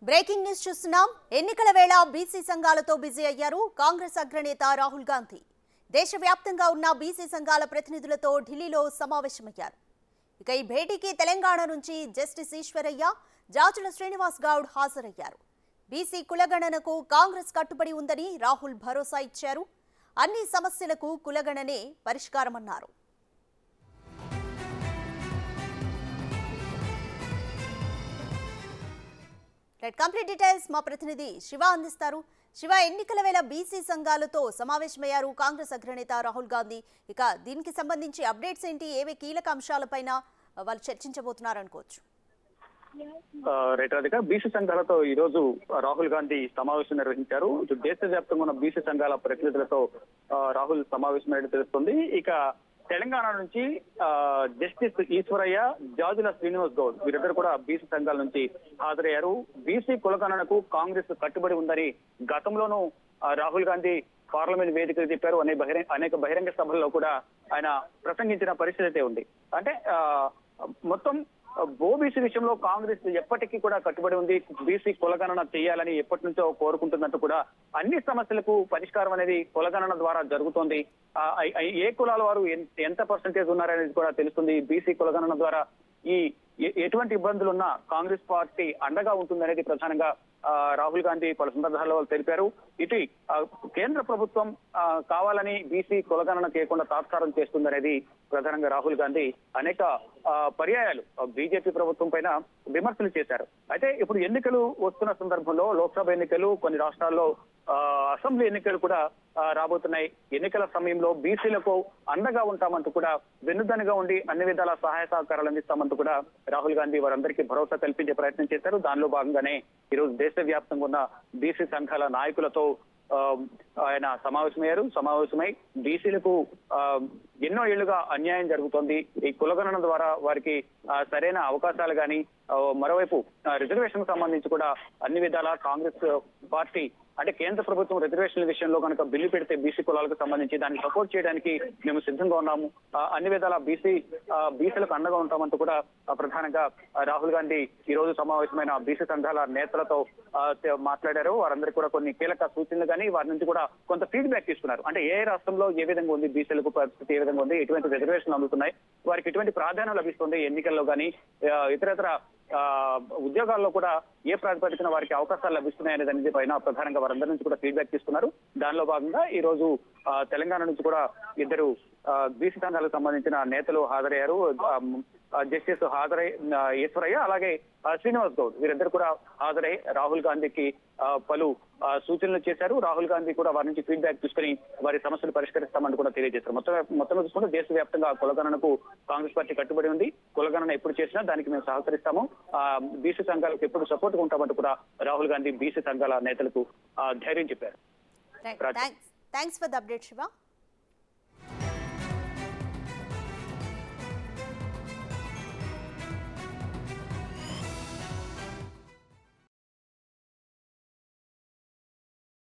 Breaking news చూస్తున్నాం. ఎన్నికల వేళ బీసీ సంఘాలతో బిజీ అయ్యారు కాంగ్రెస్ అగ్రనేత రాహుల్ గాంధీ. దేశవ్యాప్తంగా ఉన్న బీసీ సంఘాల ప్రతినిధులతో ఢిల్లీలో సమావేశమయ్యారు. ఇక ఈ భేటీకి తెలంగాణ నుంచి జస్టిస్ ఈశ్వరయ్య, జాజుల శ్రీనివాస్ గౌడ్ హాజరయ్యారు. బీసీ కులగణనకు కాంగ్రెస్ కట్టుబడి ఉందని రాహుల్ భరోసా ఇచ్చారు. అన్ని సమస్యలకు కులగణనే పరిష్కారమన్నారు. కంప్లీట్ డీటెయిల్స్ మా ప్రతినిధి శివ అందిస్తారు. శివ, ఎన్నికల వేళ బీసీ సంఘాలతో సమావేశమయ్యారు కాంగ్రెస్ అగ్రనేత రాహుల్ గాంధీ. ఇక దీనికి సంబంధించి అప్డేట్స్ ఏంటి? ఏవే కీలక అంశాలపైన వాళ్ళు చర్చించబోతున్నారు అనుకోవచ్చు? రైట్, బీసీ సంఘాలతో ఈ రోజు రాహుల్ గాంధీ సమావేశం నిర్వహించారు. దేశవ్యాప్తంగా ఉన్న బీసీ సంఘాల ప్రతినిధులతో రాహుల్ సమావేశం తెలుస్తుంది. ఇక తెలంగాణ నుంచి జస్టిస్ ఈశ్వరయ్య, జాజుల శ్రీనివాస్ గౌడ్ వీరిద్దరు కూడా బీసీ సంఘాల నుంచి హాజరయ్యారు. బీసీ కులగణనకు కాంగ్రెస్ కట్టుబడి ఉందని గతంలోనూ రాహుల్ గాంధీ పార్లమెంట్ వేదికలు చెప్పారు. అనేక బహిరంగ సభల్లో కూడా ఆయన ప్రసంగించిన పరిస్థితి అయితే ఉంది. అంటే మొత్తం ఓబీసీ విషయంలో కాంగ్రెస్ ఎప్పటికీ కూడా కట్టుబడి ఉంది. బీసీ కులగణన చేయాలని ఎప్పటి నుంచో కోరుకుంటున్నట్టు కూడా అన్ని సమస్యలకు పరిష్కారం అనేది కులగణన ద్వారా జరుగుతోంది. ఏ కులాల వారు ఎంత పర్సెంటేజ్ ఉన్నారనేది కూడా తెలుస్తుంది. బీసీ కులగణన ద్వారా ఎటువంటి ఇబ్బందులున్నా కాంగ్రెస్ పార్టీ అండగా ఉంటుందనేది ప్రధానంగా రాహుల్ గాంధీ పలు సందర్భాల్లో తెలిపారు. ఇటు కేంద్ర ప్రభుత్వం కావాలని బీసీ కులగణన చేయకుండా తాత్సారం చేస్తుందనేది ప్రధానంగా రాహుల్ గాంధీ అనేక పర్యాయాలు బీజేపీ ప్రభుత్వం పైన విమర్శలు చేశారు. అయితే ఇప్పుడు ఎన్నికలు వస్తున్న సందర్భంలో లోక్సభ ఎన్నికలు, కొన్ని రాష్ట్రాల్లో అసెంబ్లీ ఎన్నికలు కూడా రాబోతున్నాయి. ఎన్నికల సమయంలో బీసీలకు అండగా ఉంటామంటూ కూడా వెన్నుదన్నుగా ఉండి అన్ని విధాల సహాయ సహకారాలు అందిస్తామంటూ కూడా రాహుల్ గాంధీ వారందరికీ భరోసా కల్పించే ప్రయత్నం చేశారు. దానిలో భాగంగానే ఈరోజు దేశవ్యాప్తంగా ఉన్న బీసీ సంఘాల నాయకులతో ఆయన సమావేశమై బీసీలకు ఎన్నో ఏళ్లుగా అన్యాయం జరుగుతోంది. ఈ కులగణన ద్వారా వారికి సరైన అవకాశాలు కానీ, మరోవైపు రిజర్వేషన్ సంబంధించి కూడా అన్ని విధాలా కాంగ్రెస్ పార్టీ అంటే కేంద్ర ప్రభుత్వం రిజర్వేషన్ల విషయంలో కనుక బిల్లు పెడితే బీసీ కులాలకు సంబంధించి దాన్ని సపోర్ట్ చేయడానికి మేము సిద్ధంగా ఉన్నాము. అన్ని విధాలా బీసీలకు అండగా ఉంటామంటూ కూడా ప్రధానంగా రాహుల్ గాంధీ ఈ రోజు సమావేశమైన బీసీ సంఘాల నేతలతో మాట్లాడారు. వారందరికీ కూడా కొన్ని కీలక సూచనలు కానీ వారి నుంచి కూడా కొంత ఫీడ్బ్యాక్ తీసుకున్నారు. అంటే ఏ రాష్ట్రంలో ఏ విధంగా ఉంది, బీసీలకు పరిస్థితి ఏ విధంగా ఉంది, ఎటువంటి రిజర్వేషన్లు అందుతున్నాయి, వారికి ఎటువంటి ప్రాధాన్యం లభిస్తుంది ఎన్నికల్లో కానీ, ఇతరత్ర ఉద్యోగాల్లో కూడా ఏ ప్రాతిపదికన వారికి అవకాశాలు లభిస్తున్నాయనే దాని పైన ప్రధానంగా వారందరి నుంచి కూడా ఫీడ్బ్యాక్ తీసుకున్నారు. దానిలో భాగంగా ఈ రోజు తెలంగాణ నుంచి కూడా ఇద్దరు బీసీ సంఘాలకు సంబంధించిన నేతలు హాజరయ్యారు. జస్టిస్ ఈశ్వరయ్య, అలాగే శ్రీనివాస్ గౌడ్ వీరిద్దరు కూడా హాజరై రాహుల్ గాంధీకి పలు సూచనలు చేశారు. రాహుల్ గాంధీ కూడా వారి నుంచి ఫీడ్బ్యాక్ తీసుకుని వారి సమస్యలు పరిష్కరిస్తామని కూడా తెలియజేశారు. మొత్తం చూసుకుంటే దేశవ్యాప్తంగా కులగణనకు కాంగ్రెస్ పార్టీ కట్టుబడి ఉంది. కులగణన ఎప్పుడు చేసినా దానికి మేము సహకరిస్తాము, బీసీ సంఘాలకు ఎప్పుడు సపోర్ట్ గా ఉంటామంటూ కూడా రాహుల్ గాంధీ బీసీ సంఘాల నేతలకు ధైర్యం చెప్పారు. Thanks for the update Shiva.